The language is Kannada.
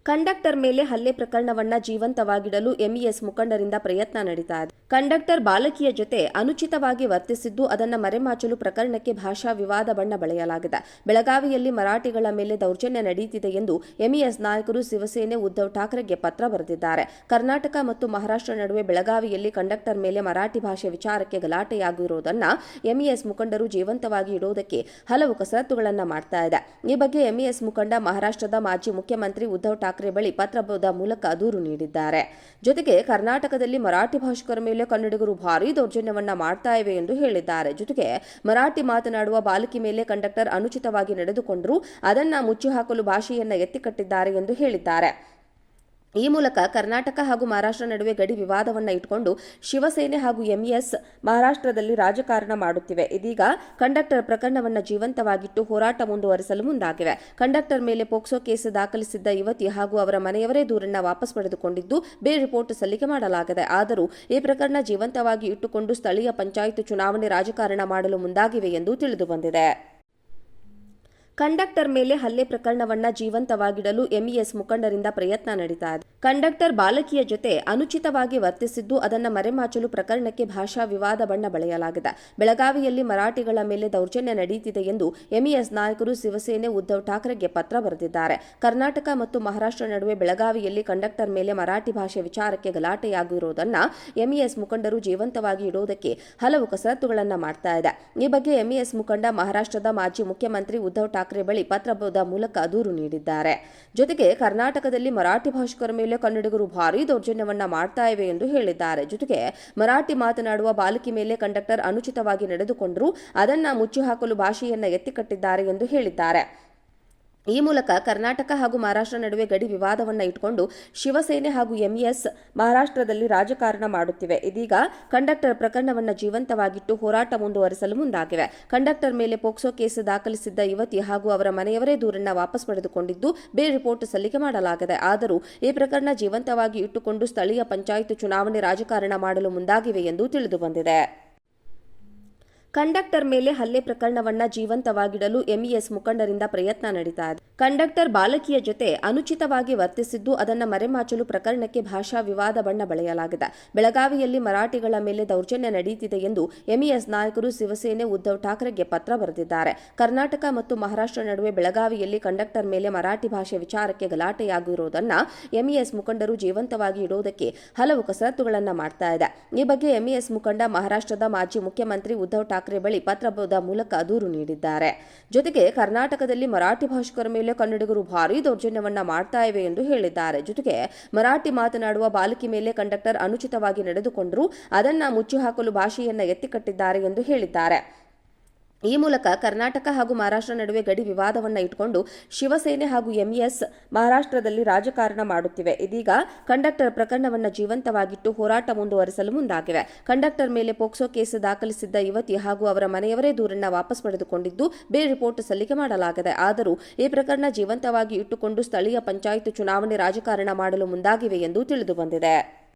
ಕಂಡಕ್ಟರ್ ಮೇಲೆ ಹಲ್ಲೆ ಪ್ರಕರಣವನ್ನ ಜೀವಂತವಾಗಿಡಲು ಎಂಇಎಸ್ ಮುಖಂಡರಿಂದ ಪ್ರಯತ್ನ ನಡೀತಾ ಇದೆ. ಕಂಡಕ್ಟರ್ ಬಾಲಕಿಯ ಜೊತೆ ಅನುಚಿತವಾಗಿ ವರ್ತಿಸಿದ್ದು ಅದನ್ನ ಮರೆಮಾಚಲು ಪ್ರಕರಣಕ್ಕೆ ಭಾಷಾ ವಿವಾದ ಬಣ್ಣ ಬಳಿಯಲಾಗಿದೆ. ಬೆಳಗಾವಿಯಲ್ಲಿ ಮರಾಠಿಗಳ ಮೇಲೆ ದೌರ್ಜನ್ಯ ನಡೆಯುತ್ತಿದೆ ಎಂದು ಎಂಇಎಸ್ ನಾಯಕರು ಶಿವಸೇನೆ ಉದ್ಧವ್ ಠಾಕ್ರೆಗೆ ಪತ್ರ ಬರೆದಿದ್ದಾರೆ. ಕರ್ನಾಟಕ ಮತ್ತು ಮಹಾರಾಷ್ಟ್ರ ನಡುವೆ ಬೆಳಗಾವಿಯಲ್ಲಿ ಕಂಡಕ್ಟರ್ ಮೇಲೆ ಮರಾಠಿ ಭಾಷೆ ವಿಚಾರಕ್ಕೆ ಗಲಾಟೆಯಾಗಿರುವುದನ್ನ ಎಂಇಎಸ್ ಮುಖಂಡರು ಜೀವಂತವಾಗಿ ಇಡುವುದಕ್ಕೆ ಹಲವು ಕಸರತ್ತುಗಳನ್ನ ಮಾಡ್ತಾ ಇದೆ. ಈ ಬಗ್ಗೆ ಎಂಇಎಸ್ ಮುಖಂಡ ಮಹಾರಾಷ್ಟ್ರದ ಮಾಜಿ ಮುಖ್ಯಮಂತ್ರಿ ಉದ್ಧವ್ ಠಾಕ್ರೆ ಬಳಿ ಪತ್ರದ ಮೂಲಕ ದೂರು ನೀಡಿದ್ದಾರೆ. ಜೊತೆಗೆ ಕರ್ನಾಟಕದಲ್ಲಿ ಮರಾಠಿ ಭಾಷಿಕರ ಮೇಲೆ ಕನ್ನಡಿಗರು ಭಾರೀ ದೌರ್ಜನ್ಯವನ್ನ ಮಾಡ್ತಾ ಇವೆ ಎಂದು ಹೇಳಿದ್ದಾರೆ. ಜೊತೆಗೆ ಮರಾಠಿ ಮಾತನಾಡುವ ಬಾಲಕಿ ಮೇಲೆ ಕಂಡಕ್ಟರ್ ಅನುಚಿತವಾಗಿ ನಡೆದುಕೊಂಡರೂ ಅದನ್ನ ಮುಚ್ಚಿಹಾಕಲು ಭಾಷೆಯನ್ನ ಎತ್ತಿಕಟ್ಟಿದ್ದಾರೆ ಎಂದು ಹೇಳಿದ್ದಾರೆ. ಈ ಮೂಲಕ ಕರ್ನಾಟಕ ಹಾಗೂ ಮಹಾರಾಷ್ಟ್ರ ನಡುವೆ ಗಡಿ ವಿವಾದವನ್ನು ಇಟ್ಟುಕೊಂಡು ಶಿವಸೇನೆ ಹಾಗೂ ಎಂಇಎಸ್ ಮಹಾರಾಷ್ಟ್ರದಲ್ಲಿ ರಾಜಕಾರಣ ಮಾಡುತ್ತಿವೆ. ಇದೀಗ ಕಂಡಕ್ಟರ್ ಪ್ರಕರಣವನ್ನು ಜೀವಂತವಾಗಿಟ್ಟು ಹೋರಾಟ ಮುಂದುವರಿಸಲು ಮುಂದಾಗಿವೆ. ಕಂಡಕ್ಟರ್ ಮೇಲೆ ಪೋಕ್ಸೋ ಕೇಸ್ ದಾಖಲಿಸಿದ್ದ ಯುವತಿ ಹಾಗೂ ಅವರ ಮನೆಯವರೇ ದೂರನ್ನು ವಾಪಸ್ ಪಡೆದುಕೊಂಡಿದ್ದು ಬೇ ರಿಪೋರ್ಟ್ ಸಲ್ಲಿಕೆ ಮಾಡಲಾಗಿದೆ. ಆದರೂ ಈ ಪ್ರಕರಣ ಜೀವಂತವಾಗಿ ಇಟ್ಟುಕೊಂಡು ಸ್ಥಳೀಯ ಪಂಚಾಯತ್ ಚುನಾವಣೆ ರಾಜಕಾರಣ ಮಾಡಲು ಮುಂದಾಗಿವೆ ಎಂದು ತಿಳಿದುಬಂದಿದೆ. ಕಂಡಕ್ಟರ್ ಮೇಲೆ ಹಲ್ಲೆ ಪ್ರಕರಣವನ್ನ ಜೀವಂತವಾಗಿಡಲು ಎಂಇಎಸ್ ಮುಖಂಡರಿಂದ ಪ್ರಯತ್ನ ನಡೀತಾ ಇದೆ. ಕಂಡಕ್ಟರ್ ಬಾಲಕಿಯ ಜೊತೆ ಅನುಚಿತವಾಗಿ ವರ್ತಿಸಿದ್ದು ಅದನ್ನ ಮರೆಮಾಚಲು ಪ್ರಕರಣಕ್ಕೆ ಭಾಷಾ ವಿವಾದ ಬಣ್ಣ ಬಳಿಯಲಾಗಿದೆ. ಬೆಳಗಾವಿಯಲ್ಲಿ ಮರಾಠಿಗಳ ಮೇಲೆ ದೌರ್ಜನ್ಯ ನಡೆಯುತ್ತಿದೆ ಎಂದು ಎಂಇಎಸ್ ನಾಯಕರು ಶಿವಸೇನೆ ಉದ್ಧವ್ ಠಾಕ್ರೆಗೆ ಪತ್ರ ಬರೆದಿದ್ದಾರೆ. ಕರ್ನಾಟಕ ಮತ್ತು ಮಹಾರಾಷ್ಟ್ರ ನಡುವೆ ಬೆಳಗಾವಿಯಲ್ಲಿ ಕಂಡಕ್ಟರ್ ಮೇಲೆ ಮರಾಠಿ ಭಾಷೆ ವಿಚಾರಕ್ಕೆ ಗಲಾಟೆಯಾಗಿರುವುದನ್ನ ಎಂಇಎಸ್ ಮುಖಂಡರು ಜೀವಂತವಾಗಿ ಇಡುವುದಕ್ಕೆ ಹಲವು ಕಸರತ್ತುಗಳನ್ನ ಮಾಡ್ತಾ ಇದೆ. ಈ ಬಗ್ಗೆ ಎಂಇಎಸ್ ಮುಖಂಡ ಮಹಾರಾಷ್ಟ್ರದ ಮಾಜಿ ಮುಖ್ಯಮಂತ್ರಿ ಉದ್ಧವ್ ಠಾಕ್ರೆ ಬಳಿ ಪತ್ರದ ಮೂಲಕ ದೂರು ನೀಡಿದ್ದಾರೆ. ಜೊತೆಗೆ ಕರ್ನಾಟಕದಲ್ಲಿ ಮರಾಠಿ ಭಾಷಿಕರ ಮೇಲೆ ಕನ್ನಡಿಗರು ಭಾರೀ ದೌರ್ಜನ್ಯವನ್ನ ಮಾಡ್ತಾ ಇವೆ ಎಂದು ಹೇಳಿದ್ದಾರೆ. ಜೊತೆಗೆ ಮರಾಠಿ ಮಾತನಾಡುವ ಬಾಲಕಿ ಮೇಲೆ ಕಂಡಕ್ಟರ್ ಅನುಚಿತವಾಗಿ ನಡೆದುಕೊಂಡರೂ ಅದನ್ನ ಮುಚ್ಚಿಹಾಕಲು ಭಾಷೆಯನ್ನ ಎತ್ತಿಕಟ್ಟಿದ್ದಾರೆ ಎಂದು ಹೇಳಿದ್ದಾರೆ. ಈ ಮೂಲಕ ಕರ್ನಾಟಕ ಹಾಗೂ ಮಹಾರಾಷ್ಟ್ರ ನಡುವೆ ಗಡಿ ವಿವಾದವನ್ನು ಇಟ್ಟುಕೊಂಡು ಶಿವಸೇನೆ ಹಾಗೂ ಎಂಇಎಸ್ ಮಹಾರಾಷ್ಟ್ರದಲ್ಲಿ ರಾಜಕಾರಣ ಮಾಡುತ್ತಿವೆ. ಇದೀಗ ಕಂಡಕ್ಟರ್ ಪ್ರಕರಣವನ್ನು ಜೀವಂತವಾಗಿಟ್ಟು ಹೋರಾಟ ಮುಂದುವರಿಸಲು ಮುಂದಾಗಿವೆ. ಕಂಡಕ್ಟರ್ ಮೇಲೆ ಪೋಕ್ಸೋ ಕೇಸ್ ದಾಖಲಿಸಿದ್ದ ಯುವತಿ ಹಾಗೂ ಅವರ ಮನೆಯವರೇ ದೂರನ್ನು ವಾಪಸ್ ಪಡೆದುಕೊಂಡಿದ್ದು ಬೇ ರಿಪೋರ್ಟ್ ಸಲ್ಲಿಕೆ ಮಾಡಲಾಗಿದೆ. ಆದರೂ ಈ ಪ್ರಕರಣ ಜೀವಂತವಾಗಿ ಇಟ್ಟುಕೊಂಡು ಸ್ಥಳೀಯ ಪಂಚಾಯತ್ ಚುನಾವಣೆ ರಾಜಕಾರಣ ಮಾಡಲು ಮುಂದಾಗಿವೆ ಎಂದು ತಿಳಿದುಬಂದಿದೆ. ಕಂಡಕ್ಟರ್ ಮೇಲೆ ಹಲ್ಲೆ ಪ್ರಕರಣವನ್ನ ಜೀವಂತವಾಗಿಡಲು ಎಂಇಎಸ್ ಮುಖಂಡರಿಂದ ಪ್ರಯತ್ನ ನಡೀತಾ ಇದೆ. ಕಂಡಕ್ಟರ್ ಬಾಲಕಿಯ ಜೊತೆ ಅನುಚಿತವಾಗಿ ವರ್ತಿಸಿದ್ದು ಅದನ್ನ ಮರೆಮಾಚಲು ಪ್ರಕರಣಕ್ಕೆ ಭಾಷಾ ವಿವಾದ ಬಣ್ಣ ಬಳಿಯಲಾಗಿದೆ. ಬೆಳಗಾವಿಯಲ್ಲಿ ಮರಾಠಿಗಳ ಮೇಲೆ ದೌರ್ಜನ್ಯ ನಡೆಯುತ್ತಿದೆ ಎಂದು ಎಂಇಎಸ್ ನಾಯಕರು ಶಿವಸೇನೆ ಉದ್ಧವ್ ಠಾಕ್ರೆಗೆ ಪತ್ರ ಬರೆದಿದ್ದಾರೆ. ಕರ್ನಾಟಕ ಮತ್ತು ಮಹಾರಾಷ್ಟ್ರ ನಡುವೆ ಬೆಳಗಾವಿಯಲ್ಲಿ ಕಂಡಕ್ಟರ್ ಮೇಲೆ ಮರಾಠಿ ಭಾಷೆ ವಿಚಾರಕ್ಕೆ ಗಲಾಟೆಯಾಗಿರುವುದನ್ನ ಎಂಇಎಸ್ ಮುಖಂಡರು ಜೀವಂತವಾಗಿ ಇಡುವುದಕ್ಕೆ ಹಲವು ಕಸರತ್ತುಗಳನ್ನ ಮಾಡ್ತಾ ಇದೆ. ಈ ಬಗ್ಗೆ ಎಂಇಎಸ್ ಮುಖಂಡ ಮಹಾರಾಷ್ಟ್ರದ ಮಾಜಿ ಮುಖ್ಯಮಂತ್ರಿ ಉದ್ಧವ್ ಠಾಕ್ರೆ ಬಳಿ ಪತ್ರದ ಮೂಲಕ ದೂರು ನೀಡಿದ್ದಾರೆ. ಜೊತೆಗೆ ಕರ್ನಾಟಕದಲ್ಲಿ ಮರಾಠಿ ಭಾಷಿಕರ ಮೇಲೆ ಕನ್ನಡಿಗರು ಭಾರೀ ದೌರ್ಜನ್ಯವನ್ನ ಮಾಡ್ತಾ ಇವೆ ಎಂದು ಹೇಳಿದ್ದಾರೆ. ಜೊತೆಗೆ ಮರಾಠಿ ಮಾತನಾಡುವ ಬಾಲಕಿ ಮೇಲೆ ಕಂಡಕ್ಟರ್ ಅನುಚಿತವಾಗಿ ನಡೆದುಕೊಂಡರೂ ಅದನ್ನ ಮುಚ್ಚಿಹಾಕಲು ಭಾಷೆಯನ್ನ ಎತ್ತಿಕಟ್ಟಿದ್ದಾರೆ ಎಂದು ಹೇಳಿದ್ದಾರೆ. ಈ ಮೂಲಕ ಕರ್ನಾಟಕ ಹಾಗೂ ಮಹಾರಾಷ್ಟ್ರ ನಡುವೆ ಗಡಿ ವಿವಾದವನ್ನು ಇಟ್ಟುಕೊಂಡು ಶಿವಸೇನೆ ಹಾಗೂ ಎಂಇಎಸ್ ಮಹಾರಾಷ್ಟ್ರದಲ್ಲಿ ರಾಜಕಾರಣ ಮಾಡುತ್ತಿವೆ. ಇದೀಗ ಕಂಡಕ್ಟರ್ ಪ್ರಕರಣವನ್ನು ಜೀವಂತವಾಗಿಟ್ಟು ಹೋರಾಟ ಮುಂದುವರಿಸಲು ಮುಂದಾಗಿವೆ. ಕಂಡಕ್ಟರ್ ಮೇಲೆ ಪೋಕ್ಸೋ ಕೇಸ್ ದಾಖಲಿಸಿದ್ದ ಯುವತಿ ಹಾಗೂ ಅವರ ಮನೆಯವರೇ ದೂರನ್ನು ವಾಪಸ್ ಪಡೆದುಕೊಂಡಿದ್ದು ಬೇ ರಿಪೋರ್ಟ್ ಸಲ್ಲಿಕೆ ಮಾಡಲಾಗಿದೆ. ಆದರೂ ಈ ಪ್ರಕರಣ ಜೀವಂತವಾಗಿ ಇಟ್ಟುಕೊಂಡು ಸ್ಥಳೀಯ ಪಂಚಾಯತ್ ಚುನಾವಣೆ ರಾಜಕಾರಣ ಮಾಡಲು ಮುಂದಾಗಿವೆ ಎಂದು ತಿಳಿದುಬಂದಿದೆ.